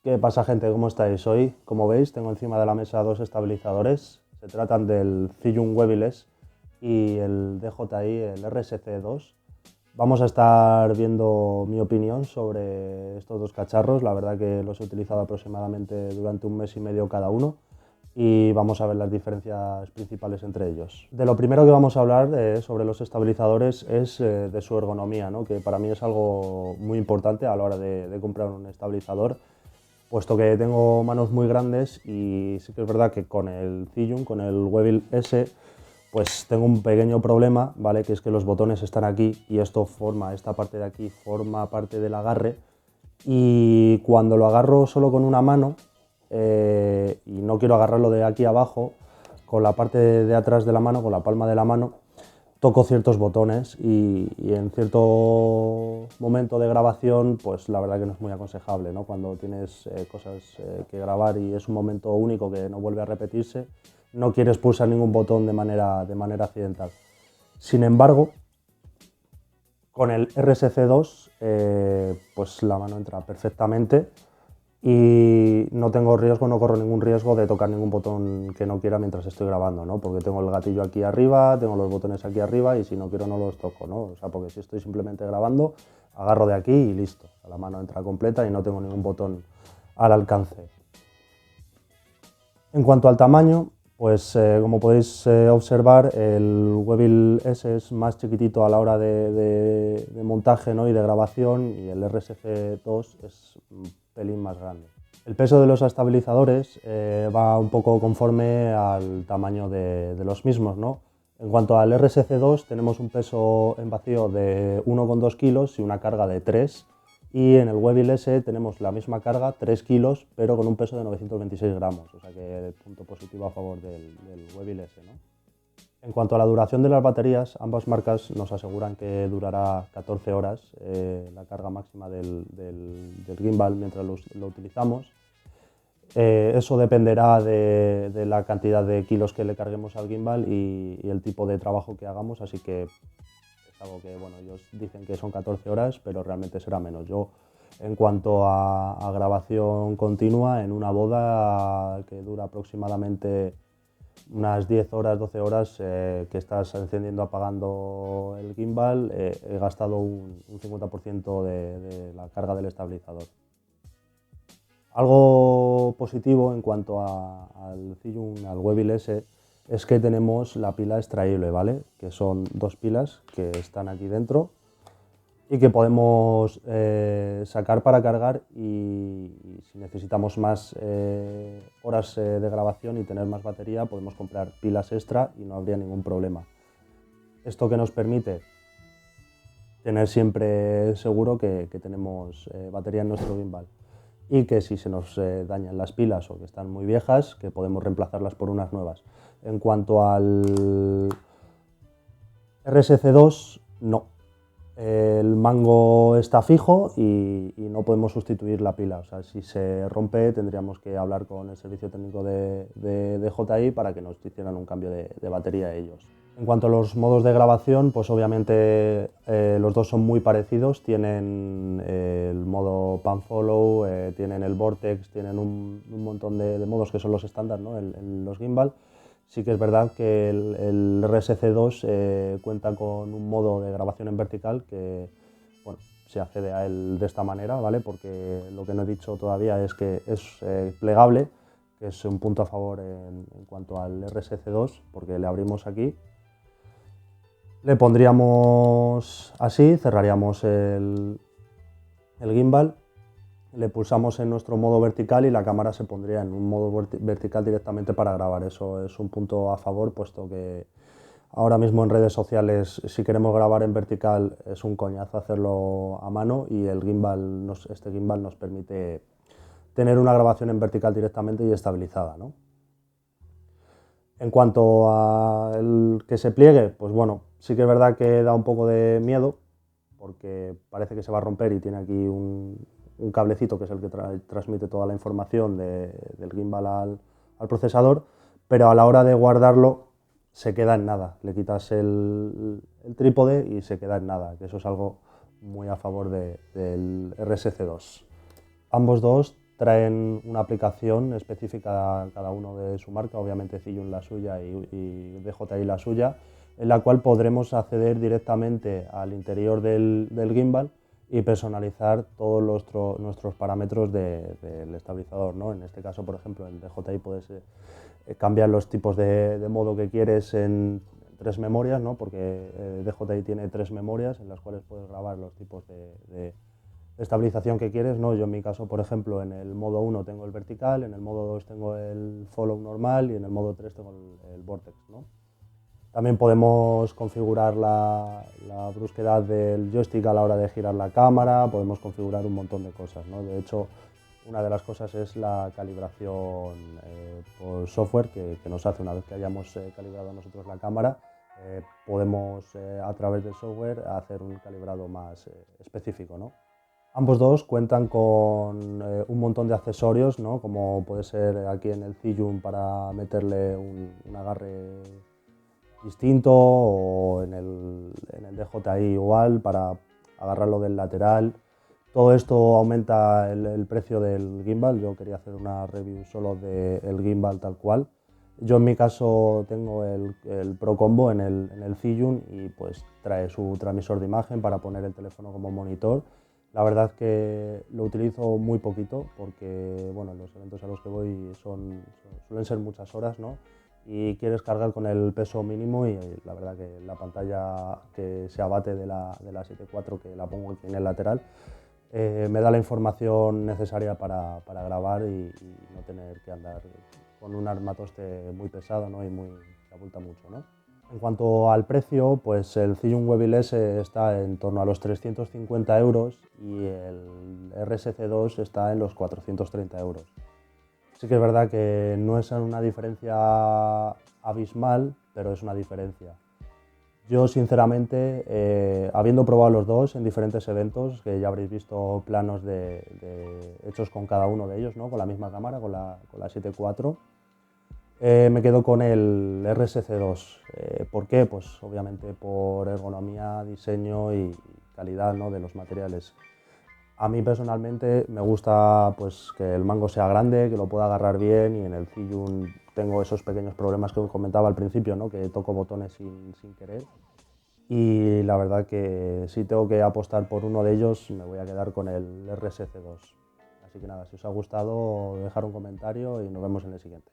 ¿Qué pasa, gente? ¿Cómo estáis? Hoy, como veis, tengo encima de la mesa dos estabilizadores. Se tratan del Zhiyun Webiless y el DJI, el RSC2. Vamos a estar viendo mi opinión sobre estos dos cacharros. La verdad que los he utilizado aproximadamente durante un mes y medio cada uno y vamos a ver las diferencias principales entre ellos. De lo primero que vamos a hablar sobre los estabilizadores es de su ergonomía, ¿no? Que para mí es algo muy importante a la hora de comprar un estabilizador, puesto que tengo manos muy grandes y sí que es verdad que con el Zhiyun, con el Webill S, pues tengo un pequeño problema, ¿vale? Que es que los botones están aquí y esta parte de aquí forma parte del agarre, y cuando lo agarro solo con una mano y no quiero agarrarlo de aquí abajo, con la parte de atrás de la mano, con la palma de la mano, toco ciertos botones y en cierto momento de grabación, pues la verdad que no es muy aconsejable, ¿no? Cuando tienes cosas que grabar y es un momento único que no vuelve a repetirse, no quieres pulsar ningún botón de manera accidental. Sin embargo, con el RSC2 pues la mano entra perfectamente y no tengo riesgo, no corro ningún riesgo de tocar ningún botón que no quiera mientras estoy grabando, ¿no? Porque tengo el gatillo aquí arriba, tengo los botones aquí arriba y si no quiero no los toco, ¿no? O sea, porque si estoy simplemente grabando, agarro de aquí y listo. La mano entra completa y no tengo ningún botón al alcance. En cuanto al tamaño, pues como podéis observar, el Webill S es más chiquitito a la hora de montaje, ¿no? Y de grabación, y el RSC2 es un pelín más grande. El peso de los estabilizadores va un poco conforme al tamaño de los mismos, ¿no? En cuanto al RSC2, tenemos un peso en vacío de 1,2 kilos y una carga de 3. Y en el Webill S tenemos la misma carga, 3 kilos, pero con un peso de 926 gramos. O sea que punto positivo a favor del Webill S, ¿no? En cuanto a la duración de las baterías, ambas marcas nos aseguran que durará 14 horas la carga máxima del gimbal mientras lo utilizamos. Eso dependerá de la cantidad de kilos que le carguemos al gimbal y el tipo de trabajo que hagamos, así que es algo que, bueno, ellos dicen que son 14 horas, pero realmente será menos. Yo, en cuanto a grabación continua, en una boda que dura aproximadamente unas 10 horas, 12 horas que estás encendiendo, apagando el gimbal, he gastado un 50% de la carga del estabilizador. Algo positivo en cuanto al Zhiyun, al Webill S, es que tenemos la pila extraíble, ¿vale? Que son dos pilas que están aquí dentro y que podemos sacar para cargar, y si necesitamos más horas de grabación y tener más batería, podemos comprar pilas extra y no habría ningún problema. Esto que nos permite tener siempre seguro que tenemos batería en nuestro gimbal, y que si se nos dañan las pilas o que están muy viejas, que podemos reemplazarlas por unas nuevas. En cuanto al RSC2, no. El mango está fijo y no podemos sustituir la pila. O sea, si se rompe tendríamos que hablar con el servicio técnico de DJI para que nos hicieran un cambio de batería ellos. En cuanto a los modos de grabación, pues obviamente los dos son muy parecidos. Tienen el modo pan follow, tienen el vortex, tienen un montón de modos que son los estándar, ¿no? en los gimbal. Sí que es verdad que el RSC2 cuenta con un modo de grabación en vertical que, bueno, se accede a él de esta manera, ¿vale? Porque lo que no he dicho todavía es que es plegable, que es un punto a favor en cuanto al RSC2, porque le abrimos aquí, le pondríamos así, cerraríamos el gimbal, le pulsamos en nuestro modo vertical y la cámara se pondría en un modo vertical directamente para grabar. Eso es un punto a favor, puesto que ahora mismo en redes sociales, si queremos grabar en vertical, es un coñazo hacerlo a mano, y este gimbal nos permite tener una grabación en vertical directamente y estabilizada, ¿no? En cuanto a el que se pliegue, pues bueno, sí que es verdad que da un poco de miedo, porque parece que se va a romper y tiene aquí un cablecito que es el que transmite toda la información del gimbal al procesador, pero a la hora de guardarlo se queda en nada. Le quitas el trípode y se queda en nada, que eso es algo muy a favor del RSC2. Ambos dos traen una aplicación específica cada uno de su marca, obviamente Zhiyun la suya y DJI la suya, en la cual podremos acceder directamente al interior del gimbal y personalizar todos nuestros parámetros del estabilizador, ¿no? En este caso, por ejemplo, en DJI puedes cambiar los tipos de modo que quieres en 3 memorias, ¿no? Porque DJI tiene 3 memorias en las cuales puedes grabar los tipos de estabilización que quieres, ¿no? Yo en mi caso, por ejemplo, en el modo 1 tengo el vertical, en el modo 2 tengo el follow normal y en el modo 3 tengo el vortex, ¿no? También podemos configurar la brusquedad del joystick a la hora de girar la cámara, podemos configurar un montón de cosas, ¿no? De hecho, una de las cosas es la calibración por software que nos hace una vez que hayamos calibrado nosotros la cámara. Podemos a través del software hacer un calibrado más específico, ¿no? Ambos dos cuentan con un montón de accesorios, ¿no? Como puede ser aquí en el Zhiyun para meterle un agarre distinto, o en el DJI igual para agarrarlo del lateral. Todo esto aumenta el precio del gimbal. Yo quería hacer una review solo del gimbal tal cual. Yo en mi caso tengo el Pro Combo en el Zhiyun y pues trae su transmisor de imagen para poner el teléfono como monitor. La verdad que lo utilizo muy poquito porque bueno, los eventos a los que voy suelen ser muchas horas, ¿no? Y quieres cargar con el peso mínimo y la verdad que la pantalla que se abate de la 7.4, que la pongo aquí en el lateral, me da la información necesaria para grabar y no tener que andar con un armatoste muy pesado, ¿no? Y que abulta mucho, ¿no? En cuanto al precio, pues el Zhiyun Wavil S está en torno a los 350 euros y el RSC2 está en los 430 euros. Sí que es verdad que no es una diferencia abismal, pero es una diferencia. Yo, sinceramente, habiendo probado los dos en diferentes eventos, que ya habréis visto planos hechos con cada uno de ellos, ¿no? Con la misma cámara, con la 7.4, me quedo con el RSC2. ¿Por qué? Pues obviamente por ergonomía, diseño y calidad, ¿no? De los materiales. A mí personalmente me gusta pues, que el mango sea grande, que lo pueda agarrar bien, y en el Zhiyun tengo esos pequeños problemas que os comentaba al principio, ¿no? Que toco botones sin querer. Y la verdad que si tengo que apostar por uno de ellos, me voy a quedar con el RSC2. Así que nada, si os ha gustado, dejar un comentario y nos vemos en el siguiente.